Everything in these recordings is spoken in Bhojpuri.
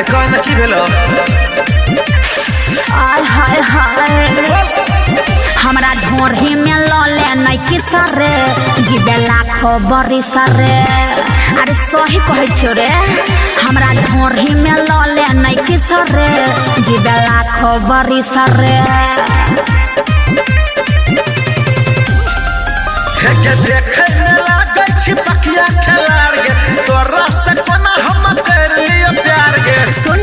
आगे कौन की भेलो आय हाय हाय हमरा ढोरही में लले नहीं कि सरे जीवे लाखो बरी सरे अरे सही कहे छो रे हमरा ढोरही में लले नहीं कि सरे जीवे लाखो बरी सरे के देखे में लागे छिपकिया खिलाड़ गे तोरा से कोना हम कर लियो प्यार गे सुन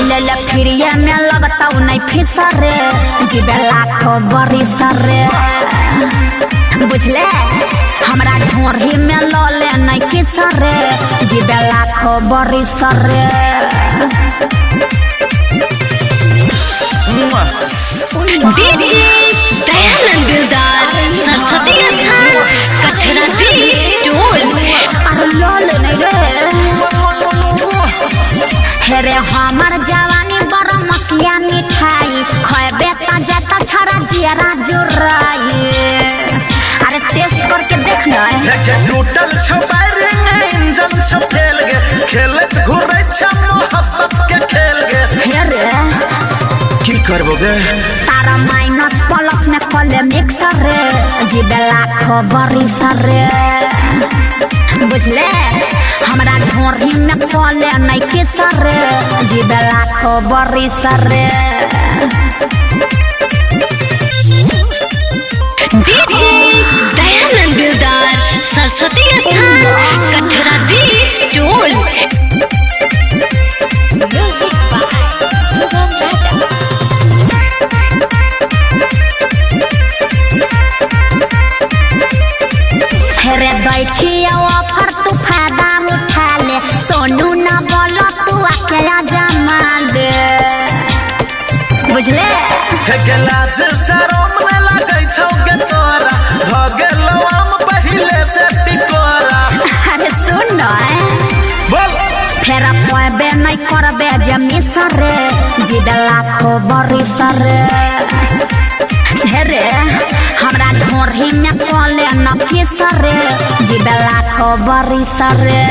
ले ले फिरिया में लगता नहीं फिसरे जीवे लाखो बरी सरे बुझले हमरा ढोरही में लले नहीं कि सरे जीवे लाखो बरी सरे डीजे दयानंद दिलदार सरस्वती स्थान कठरा दी टोल अरे लल नहीं रे हे रे हमर जवानी बड़ा मसिया मिठाई खैबे त जाता छड़ा जियरा जुराई अरे टेस्ट करके देख न के टूटल छबारे इंजन छ फेल गे खेलत घुरै छ मोहब्बत के खेल गे हे रे की करबोगे तारा माइनस प्लस में कले मिक्सर रे जीवे लाखो बरी सरे बुझले हमरा ढोरही में कले नहीं कि सरे जीवे लाखो बरी सरे डीजे दयानंद दिलदार सरस्वती स्थान कठरा दी टोल म्यूजिक बाय सुगम राजा हेरे दैछी ऑफर तू फायदा उठा ले सोनू न बोलो तू अकेला जमा दे बुझले हे गलाज सरोम न लागै छौ गे तोरा भ गेलौ हम पहिले से टिकोरा अरे सुन बोल फेरा पयबे नहीं करबे जे मिसरे जीवे लाखो बरी सरे हेरे हमरा ढोरही में कले न फिसरे जीवे लाखो बरी सरे